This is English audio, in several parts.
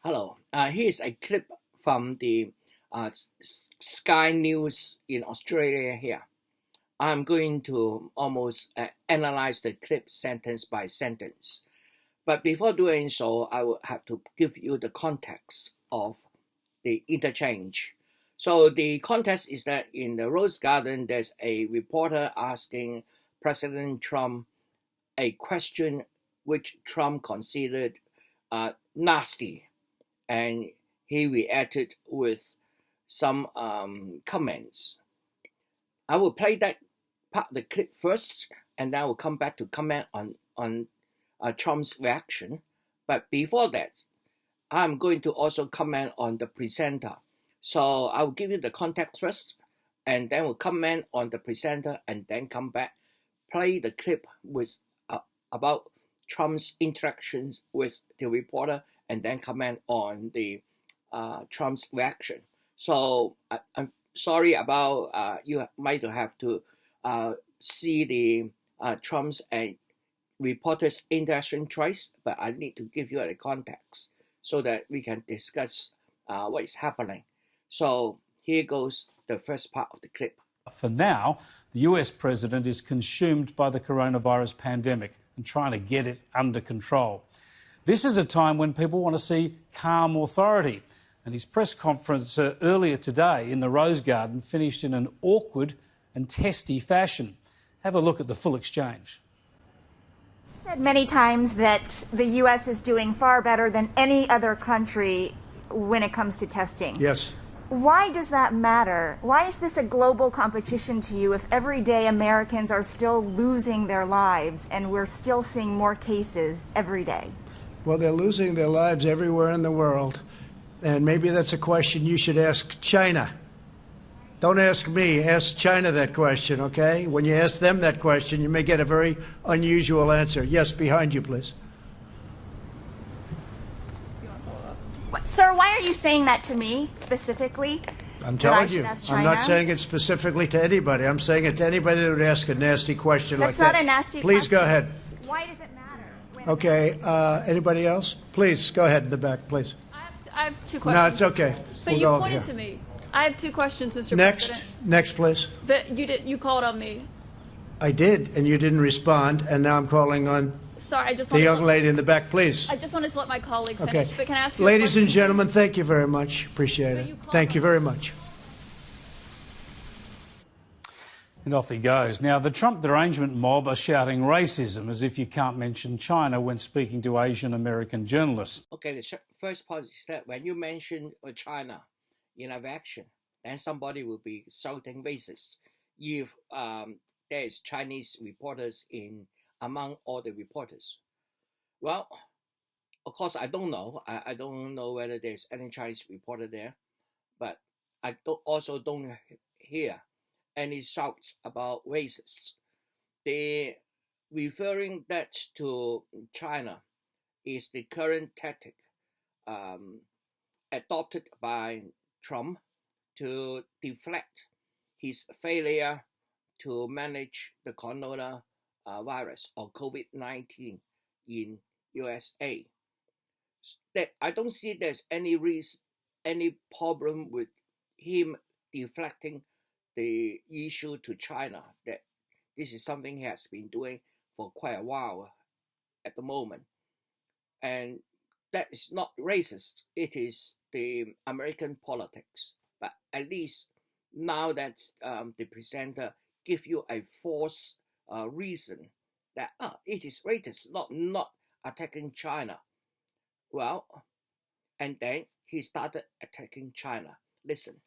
Hello. Here's a clip from the Sky News in Australia here. I'm going to almost analyze the clip sentence by sentence. But before doing so, I will have to give you the context of the interchange. So the context is that in the Rose Garden, there's a reporter asking President Trump a question which Trump considered nasty, and he reacted with some comments. I will play that part of the clip first, and then I will come back to comment on Trump's reaction. But before that, I'm going to also comment on the presenter. So I will give you the context first, and then we'll comment on the presenter, and then come back, play the clip with about Trump's interactions with the reporter, and then comment on the Trump's reaction. So I'm sorry about you might have to see the Trump's and reporter's interaction twice, but I need to give you a context so that we can discuss what is happening. So here goes the first part of the clip. For now, the US president is consumed by the coronavirus pandemic and trying to get it under control. This is a time when people want to see calm authority. And his press conference earlier today in the Rose Garden finished in an awkward and testy fashion. Have a look at the full exchange. Said many times that the U.S. is doing far better than any other country when it comes to testing. Yes. Why does that matter? Why is this a global competition to you if every day Americans are still losing their lives and we're still seeing more cases every day? Well, they're losing their lives everywhere in the world. And maybe that's a question you should ask China. Don't ask me, ask China that question, okay? When you ask them that question, you may get a very unusual answer. Yes, behind you, please. Sir, why are you saying that to me specifically? I'm telling you. I'm not saying it specifically to anybody. I'm saying it to anybody that would ask a nasty question like that. That's not a nasty question. Please go ahead. Why does it matter? Okay, anybody else? Please, go ahead in the back, please. I have two questions. No, it's okay. But you pointed to me. I have two questions, Mr. President. Next, please. But you called on me. I did, and you didn't respond, and now I'm calling on Sorry, I just the wanted young lady in the back, please. I just wanted to let my colleague finish. Okay. But can I ask you Ladies and question, gentlemen, please? thank you very much. Appreciate it. Thank you very much. And off he goes. Now, the Trump derangement mob are shouting racism as if you can't mention China when speaking to Asian American journalists. Okay, the first part is that when you mention China in a action, then somebody will be shouting racist if there is Chinese reporters in among all the reporters. Well, of course, I don't know. I don't know whether there's any Chinese reporter there, but I also don't hear any shouts about racists. The referring that to China is the current tactic adopted by Trump to deflect his failure to manage the coronavirus or COVID-19 in USA. That I don't see there's any reason, any problem with him deflecting the issue to China. That this is something he has been doing for quite a while at the moment, and that is not racist. It is the American politics. But at least now that the presenter give you a false reason that it is racist, not attacking China. Well, and then he started attacking China. Listen.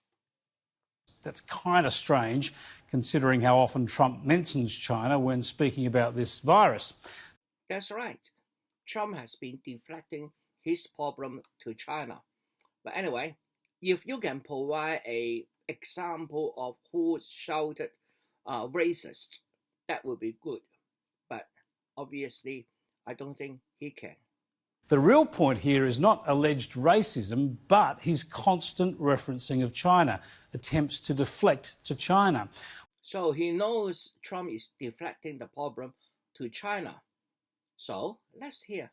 That's kind of strange, considering how often Trump mentions China when speaking about this virus. That's right. Trump has been deflecting his problem to China. But anyway, if you can provide an example of who shouted racist, that would be good. But obviously, I don't think he can. The real point here is not alleged racism, but his constant referencing of China, attempts to deflect to China. So he knows Trump is deflecting the problem to China. So let's hear.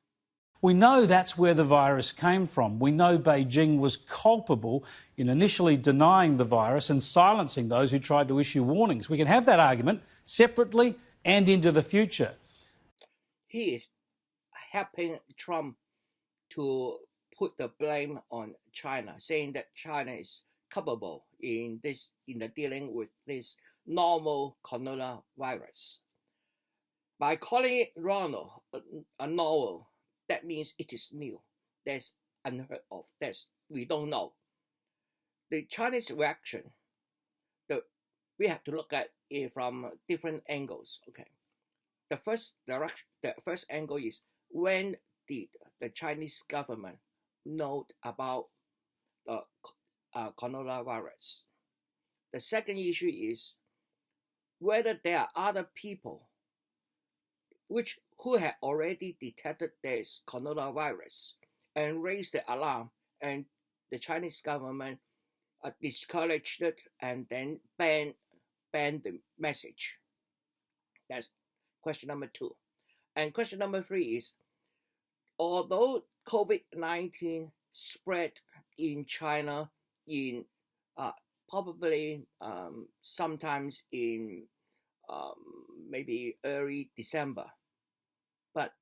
We know that's where the virus came from. We know Beijing was culpable in initially denying the virus and silencing those who tried to issue warnings. We can have that argument separately and into the future. He is helping Trump to put the blame on China, saying that China is culpable in the dealing with this novel coronavirus. By calling it a novel, that means it is new. That's unheard of. We don't know. The Chinese reaction, we have to look at it from different angles. Okay, the first angle is, when did the Chinese government know about the coronavirus? The second issue is whether there are other people who have already detected there is coronavirus and raised the alarm, and the Chinese government discouraged it and then banned the message. That's question number 2. And question number 3 is, although COVID-19 spread in China in probably sometimes in maybe early December, but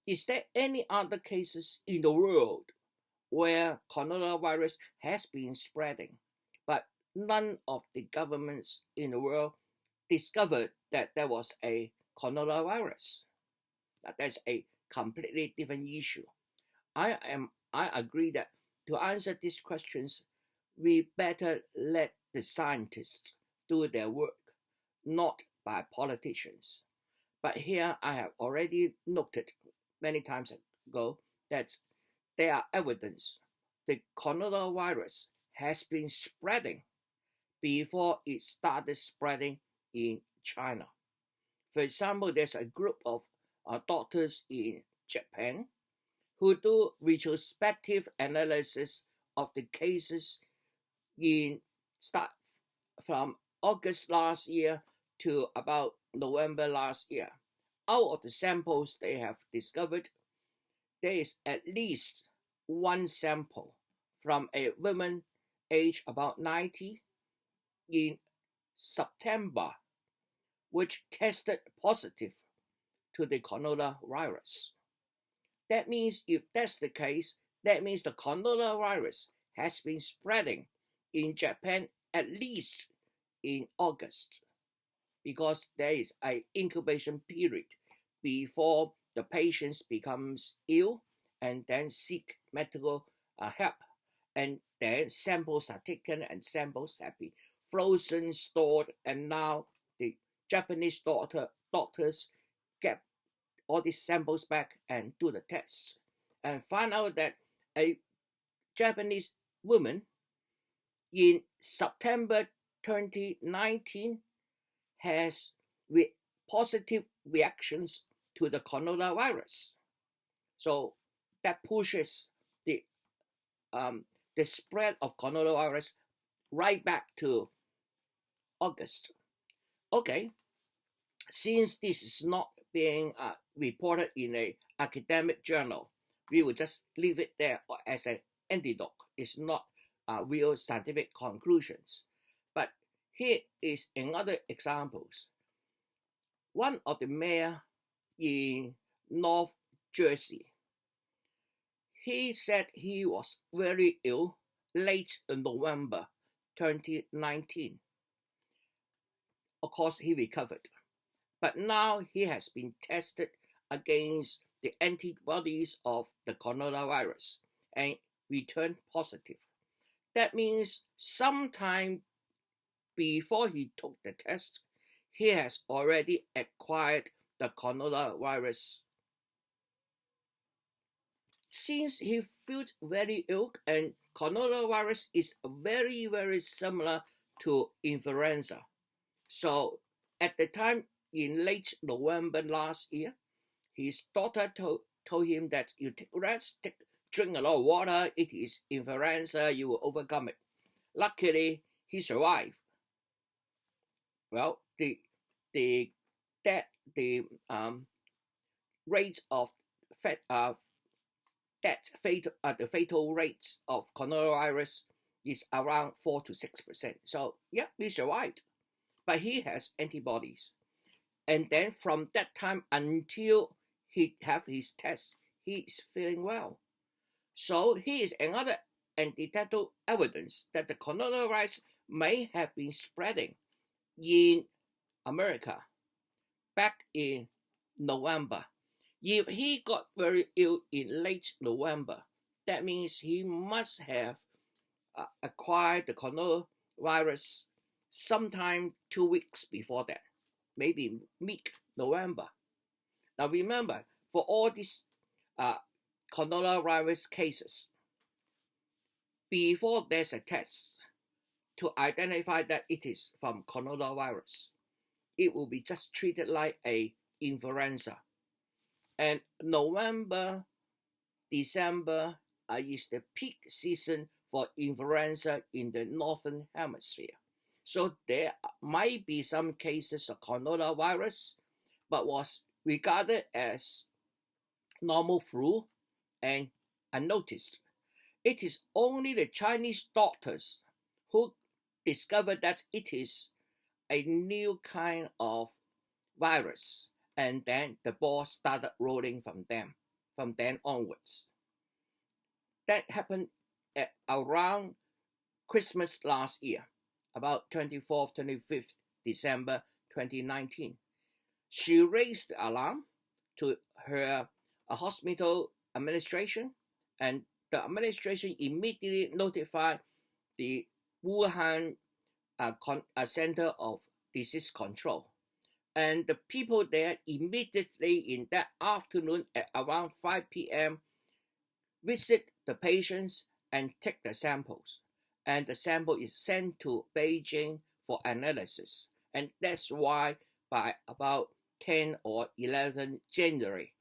is there any other cases in the world where coronavirus has been spreading, but none of the governments in the world discovered that there was a coronavirus? That's a completely different issue. I agree that to answer these questions, we better let the scientists do their work, not by politicians. But here I have already noted many times ago that there are evidence the coronavirus has been spreading before it started spreading in China. For example, there's a group of doctors in Japan who do retrospective analysis of the cases from August last year to about November last year. Out of the samples they have discovered, there is at least one sample from a woman aged about 90 in September, which tested positive to the coronavirus. That means if that's the case, that means the coronavirus has been spreading in Japan at least in August, because there is an incubation period before the patients becomes ill and then seek medical help, and then samples are taken and samples have been frozen, stored, and now the Japanese doctors get all these samples back and do the tests and find out that a Japanese woman in September 2019 has positive reactions to the coronavirus. So that pushes the spread of coronavirus right back to August. Okay, since this is not being reported in an academic journal, we will just leave it there as an anecdote. It's not real scientific conclusions. But here is another example. One of the mayor in North Jersey, he said he was very ill late in November 2019. Of course, he recovered. But now he has been tested against the antibodies of the coronavirus and returned positive. That means sometime before he took the test, he has already acquired the coronavirus. Since he felt very ill, and coronavirus is very, very similar to influenza. So at the time in late November last year, his daughter told him that you take rest, drink a lot of water, it is influenza, you will overcome it. Luckily, he survived. Well, the rate of the fatal rate of coronavirus is around 4 to 6%. So yeah, he survived, but he has antibodies. And then from that time until he have his test, he is feeling well. So here is another anecdotal evidence that the coronavirus may have been spreading in America back in November. If he got very ill in late November, that means he must have acquired the coronavirus sometime 2 weeks before that, maybe mid-November. Now remember, for all these coronavirus cases, before there's a test to identify that it is from coronavirus, it will be just treated like a influenza. And November, December is the peak season for influenza in the northern hemisphere. So there might be some cases of coronavirus, but was regarded as normal flu and unnoticed. It is only the Chinese doctors who discovered that it is a new kind of virus, and then the ball started rolling from then onwards. That happened at around Christmas last year, about 24th, 25th December 2019. She raised the alarm to her hospital administration, and the administration immediately notified the Wuhan Center of Disease Control. And the people there immediately in that afternoon at around 5 p.m. visit the patients and take the samples. And the sample is sent to Beijing for analysis. And that's why by about 10 or 11 January,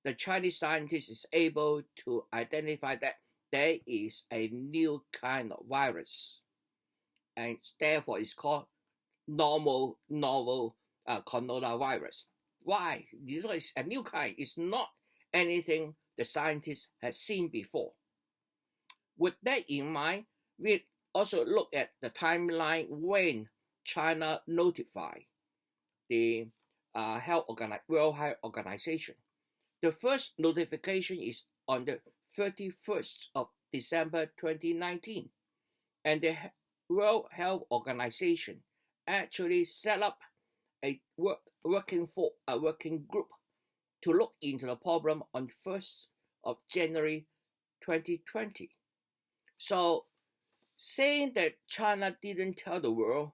the Chinese scientist is able to identify that there is a new kind of virus. And therefore it's called novel coronavirus. Why? It's a new kind. It's not anything the scientists has seen before. With that in mind, we also look at the timeline when China notified the World Health Organization. The first notification is on the 31st of December 2019, and the World Health Organization actually set up a working group to look into the problem on 1st of January 2020. So saying that China didn't tell the world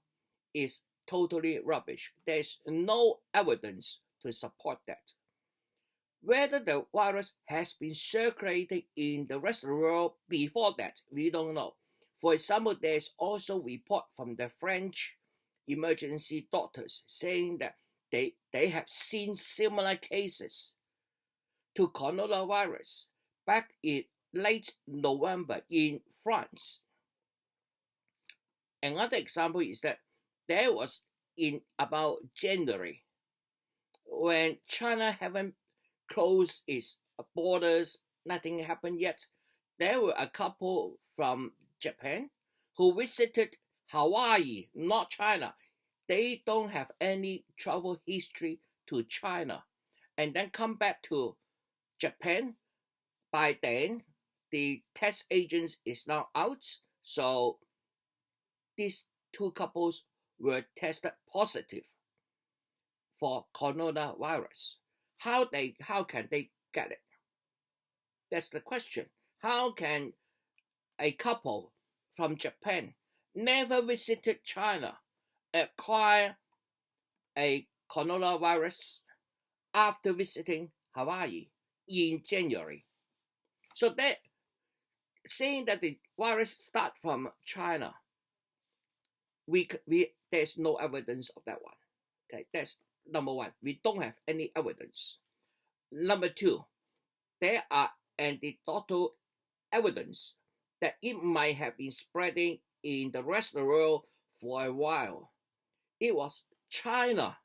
is totally rubbish. There's no evidence to support that. Whether the virus has been circulating in the rest of the world before that, we don't know. For example, there's also report from the French emergency doctors saying that they have seen similar cases to coronavirus back in late November in France. Another example is that there was in about January, when China haven't closed its borders, nothing happened yet, there were a couple from Japan who visited Hawaii, not China. They don't have any travel history to China, and then come back to Japan. By then, the test agents is now out, so these two couples were tested positive for coronavirus. How can they get it? That's the question. How can a couple from Japan never visited China acquire a coronavirus after visiting Hawaii in January? So that saying that the virus start from China, there's no evidence of that one. Okay, that's number one. We don't have any evidence. Number two, there are anecdotal evidence that it might have been spreading in the rest of the world for a while. It was China,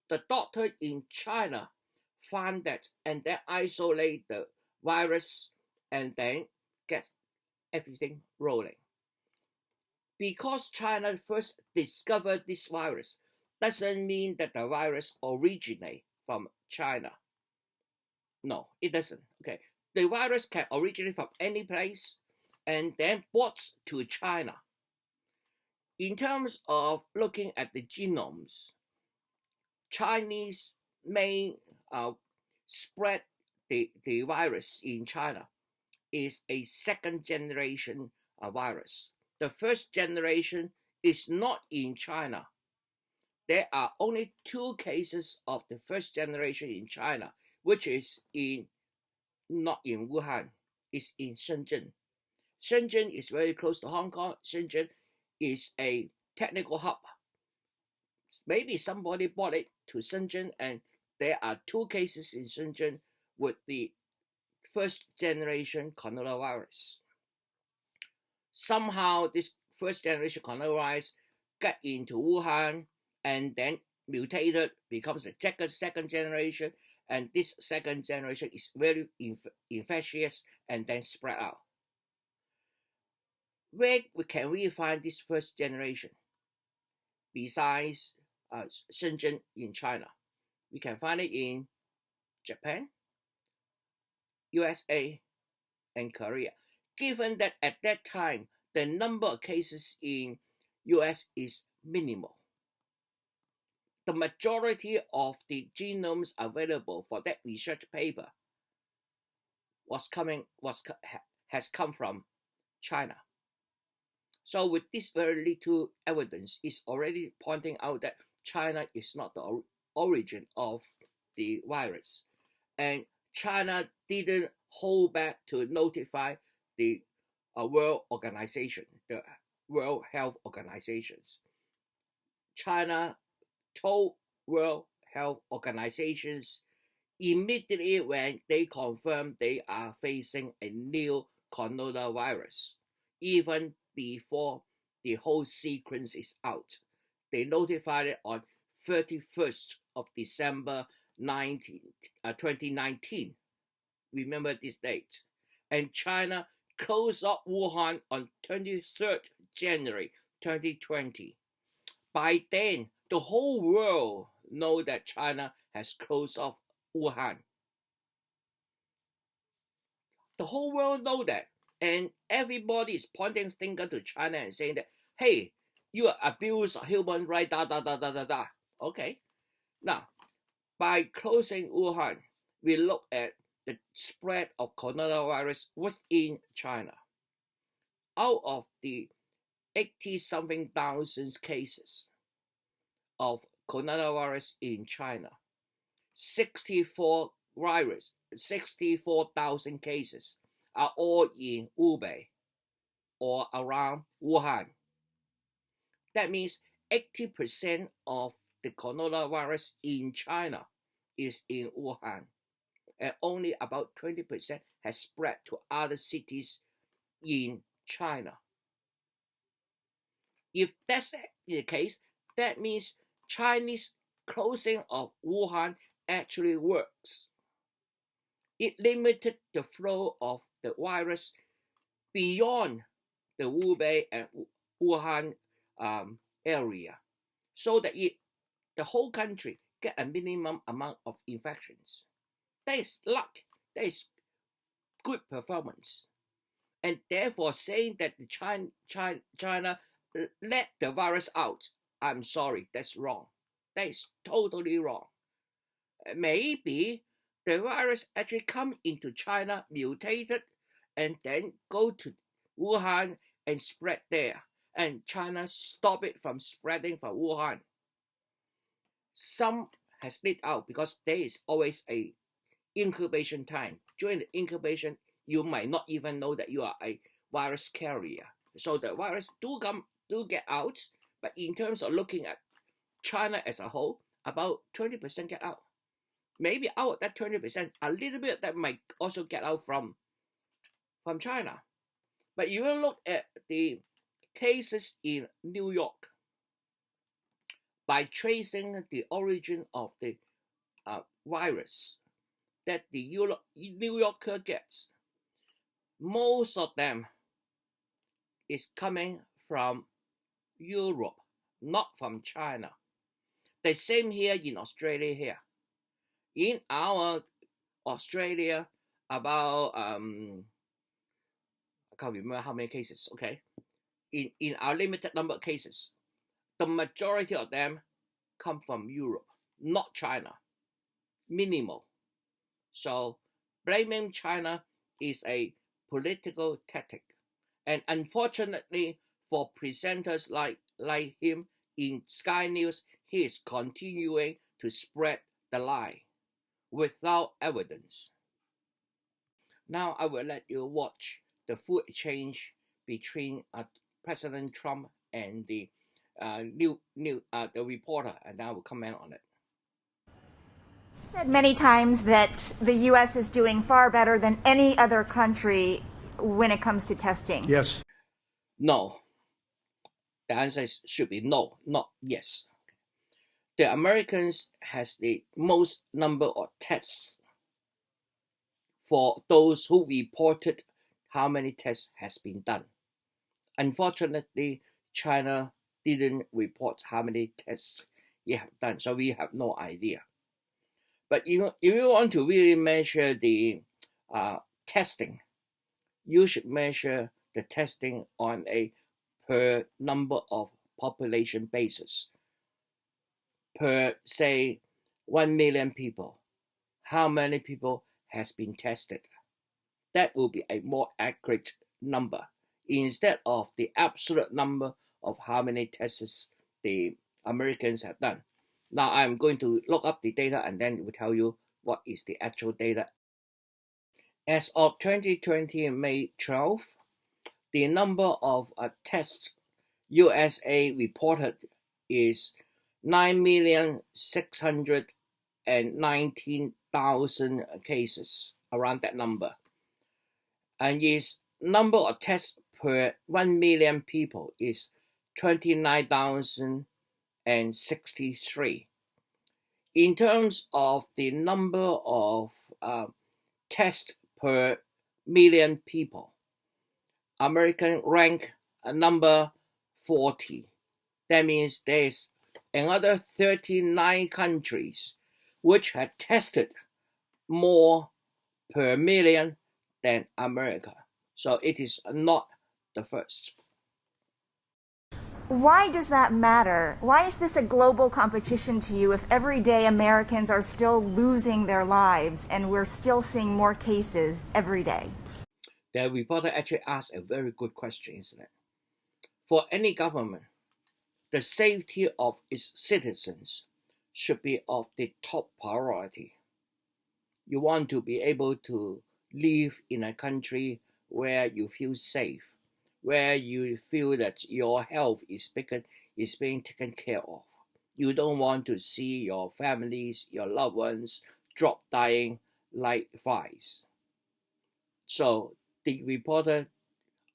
the doctor in China found that and then isolate the virus and then get everything rolling. Because China first discovered this virus doesn't mean that the virus originates from China. No, it doesn't. Okay, the virus can originate from any place and then brought to China. In terms of looking at the genomes, Chinese may spread the virus in China is a second generation virus. The first generation is not in China. There are only 2 cases of the first generation in China, which is not in Wuhan, it's in Shenzhen. Shenzhen is very close to Hong Kong. Shenzhen is a technical hub. Maybe somebody brought it to Shenzhen, and there are 2 cases in Shenzhen with the first generation coronavirus. Somehow this first generation coronavirus got into Wuhan and then mutated, becomes the second generation, and this second generation is very infectious and then spread out. Where can we find this first generation? Besides Shenzhen in China, we can find it in Japan, USA, and Korea. Given that at that time, the number of cases in US is minimal. The majority of the genomes available for that research paper has come from China. So with this very little evidence, is already pointing out that China is not the origin of the virus. And China didn't hold back to notify the World Organization, the World Health Organizations. China told World Health Organizations immediately when they confirmed they are facing a new coronavirus, even before the whole sequence is out. They notified it on 31st of December 2019. Remember this date. And China closed up Wuhan on 23rd January 2020. By then, the whole world know that China has closed off Wuhan. The whole world know that. And everybody is pointing finger to China and saying that, hey, you abuse human rights, Okay. Now, by closing Wuhan, we look at the spread of coronavirus within China. Out of the 80-something thousand cases of coronavirus in China, 64,000 cases are all in Hubei or around Wuhan. That means 80% of the coronavirus in China is in Wuhan, and only about 20% has spread to other cities in China. If that's the case, that means Chinese closing of Wuhan actually works. It limited the flow of the virus beyond the Hubei and Wuhan area, so that the whole country get a minimum amount of infections. That is luck. That is good performance. And therefore saying that China let the virus out, I'm sorry, that's wrong. That is totally wrong. Maybe the virus actually come into China, mutated, and then go to Wuhan and spread there. And China stop it from spreading from Wuhan. Some has leaked out because there is always a incubation time. During the incubation, you might not even know that you are a virus carrier. So the virus do get out, but in terms of looking at China as a whole, about 20% get out. Maybe out of that 20%, a little bit that might also get out from China. But you will look at the cases in New York. By tracing the origin of the virus that the New Yorker gets, most of them is coming from Europe, not from China. The same here in Australia here. In our Australia, about I can't remember how many cases, okay? In our limited number of cases, the majority of them come from Europe, not China. Minimal. So blaming China is a political tactic. And unfortunately for presenters like him in Sky News, he is continuing to spread the lie without evidence. Now I will let you watch the full exchange between President Trump and the reporter, and I will comment on it. Said many times that the U.S. is doing far better than any other country when it comes to testing. Yes. No. The answer should be no, not yes. The Americans has the most number of tests for those who reported how many tests has been done. Unfortunately, China didn't report how many tests it have done, so we have no idea. But if you want to really measure the testing, you should measure the testing on a per number of population basis. Per, say, 1 million people, how many people has been tested? That will be a more accurate number instead of the absolute number of how many tests the Americans have done. Now I'm going to look up the data and then it will tell you what is the actual data. As of 2020 May 12, the number of tests USA reported is 9,619,000 cases, around that number. And its number of tests per 1 million people is 29,063. In terms of the number of tests per million people, American rank number 40. That means there's another 39 countries which have tested more per million than America. So it is not the first. Why does that matter? Why is this a global competition to you if every day Americans are still losing their lives and we're still seeing more cases every day? The reporter actually asked a very good question, isn't it? For any government, the safety of its citizens should be of the top priority. You want to be able to live in a country where you feel safe, where you feel that your health is being taken care of. You don't want to see your families, your loved ones drop dying like flies. So the reporter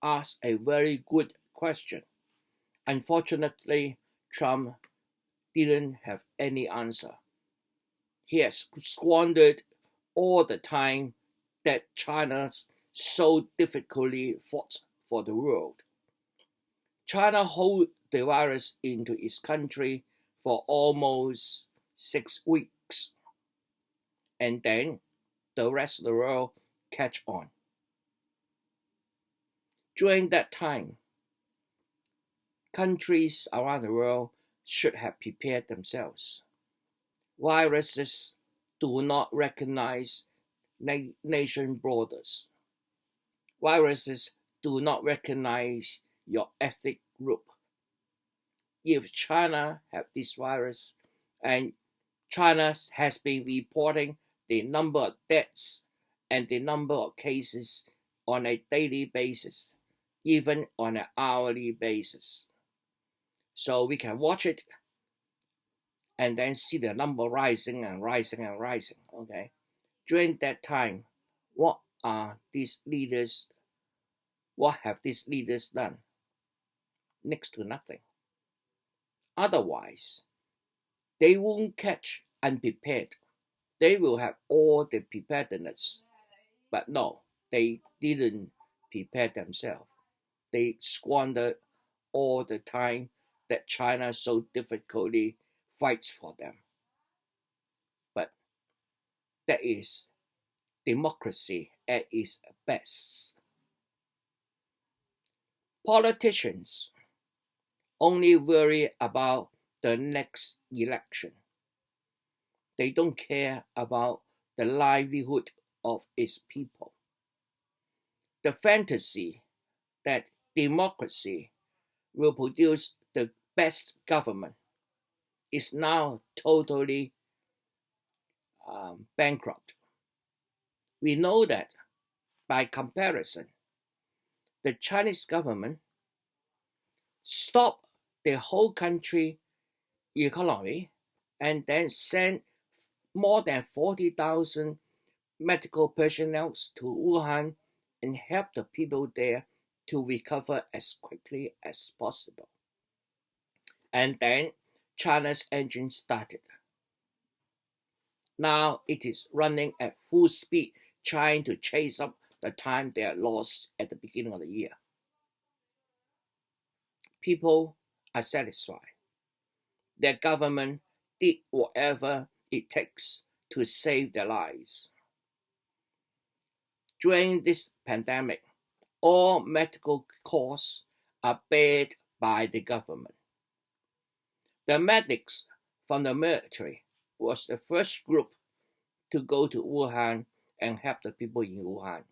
asked a very good question. Unfortunately, Trump didn't have any answer. He has squandered all the time that China so difficultly fought for the world. China held the virus into its country for almost 6 weeks, and then the rest of the world catch on. During that time, countries around the world should have prepared themselves. Viruses do not recognize nation borders. Viruses do not recognize your ethnic group. If China have this virus and China has been reporting the number of deaths and the number of cases on a daily basis, even on an hourly basis. So we can watch it and then see the number rising and rising and rising, okay? During that time, what have these leaders done? Next to nothing. Otherwise, they won't catch unprepared. They will have all the preparedness. But no, they didn't prepare themselves. They squander all the time that China so difficultly fights for them. But that is democracy at its best. Politicians only worry about the next election. They don't care about the livelihood of its people. The fantasy that democracy will produce the best government is now totally bankrupt. We know that by comparison, the Chinese government stopped the whole country economy and then sent more than 40,000 medical personnel to Wuhan and help the people there to recover as quickly as possible. And then China's engine started. Now it is running at full speed, trying to chase up the time they are lost at the beginning of the year. People are satisfied. Their government did whatever it takes to save their lives. During this pandemic, all medical costs are paid by the government. The medics from the military was the first group to go to Wuhan and help the people in Wuhan.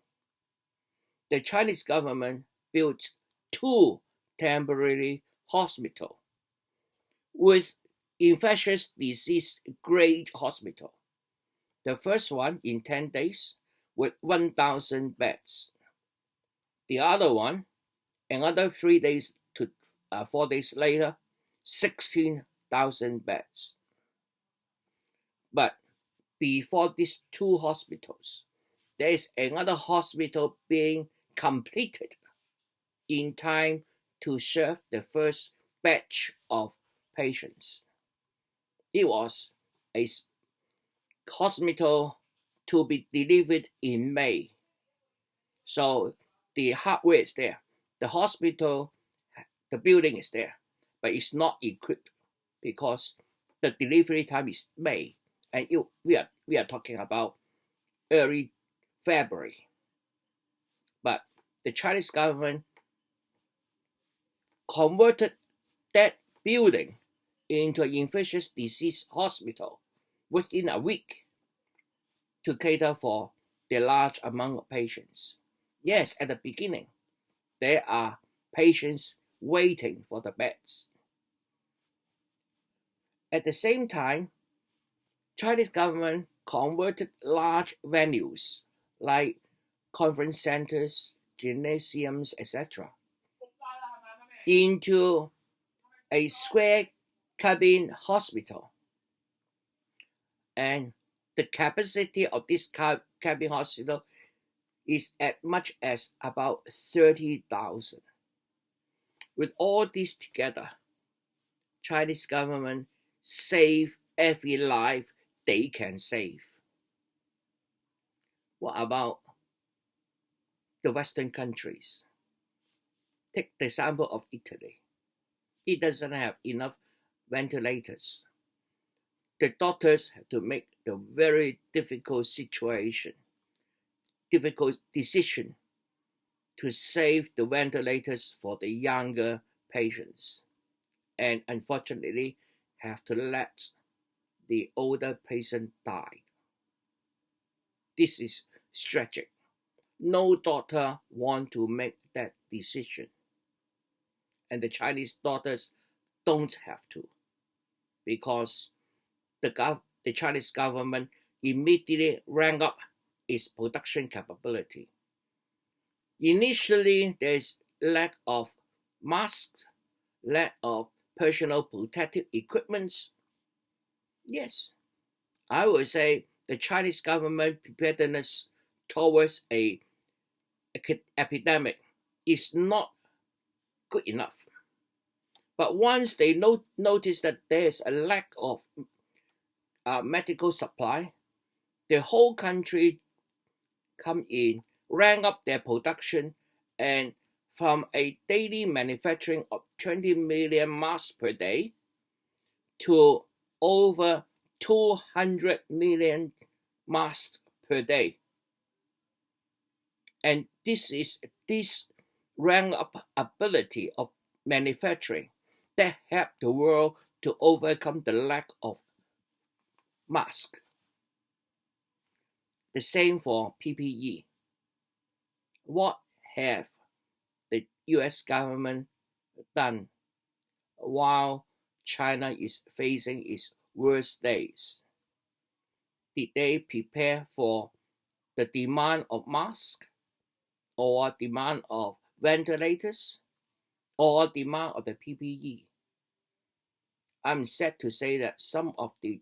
The Chinese government built 2 temporary hospitals with infectious disease grade hospital. The first one in 10 days with 1,000 beds. The other one, another 3 days to 4 days later, 16,000 beds. But before these 2 hospitals, there is another hospital being completed in time to serve the first batch of patients. It was a hospital to be delivered in May. So the hardware is there. The hospital, the building is there, but it's not equipped because the delivery time is May, and we are talking about early February. But the Chinese government converted that building into an infectious disease hospital within a week to cater for the large amount of patients. Yes, at the beginning, there are patients waiting for the beds. At the same time, Chinese government converted large venues like conference centers, gymnasiums, etc. into a square cabin hospital. And the capacity of this cabin hospital is as much as about 30,000. With all this together, Chinese government save every life they can save. What about the Western countries? Take the example of Italy. It doesn't have enough ventilators. The doctors have to make the very difficult decision to save the ventilators for the younger patients, and unfortunately have to let the older patient die. This is tragic. No doctor want to make that decision, and the Chinese doctors don't have to, because the Chinese government immediately ramped up its production capability. Initially, there is lack of masks, lack of personal protective equipment. Yes, I would say the Chinese government preparedness towards an epidemic is not good enough. But once they notice that there is a lack of medical supply, the whole country come in, ramp up their production, And from a daily manufacturing of 20 million masks per day to over 200 million masks per day. And this ramp up ability of manufacturing that helped the world to overcome the lack of masks. The same for PPE. What have the US government done while China is facing its worst days? Did they prepare for the demand of masks, or demand of ventilators, or demand of the PPE? I'm sad to say that some of the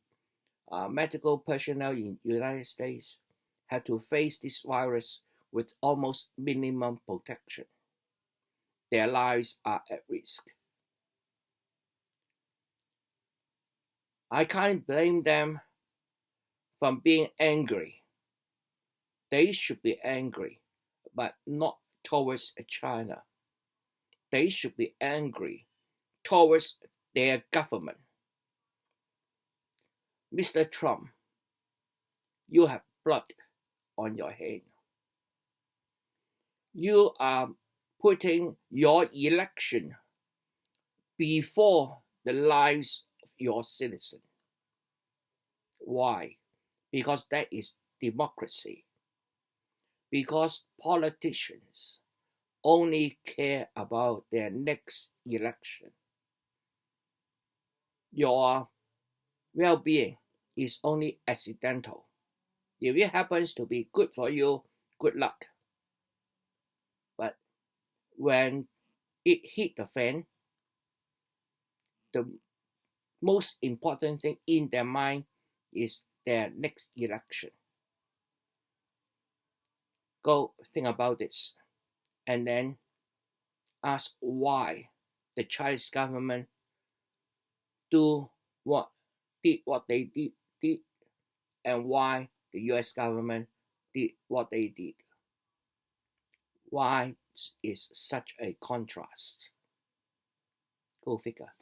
medical personnel in the United States had to face this virus with almost minimum protection. Their lives are at risk. I can't blame them for being angry. They should be angry, but not towards China. They should be angry towards their government. Mr. Trump, you have blood on your hand. You are putting your election before the lives of your citizens. Why? Because that is democracy. Because politicians only care about their next election. Your well-being is only accidental. If it happens to be good for you, good luck. But when it hit the fan, the most important thing in their mind is their next election. Go think about this and then ask why the Chinese government did what they did and why the US government did what they did. Why is such a contrast? Go figure.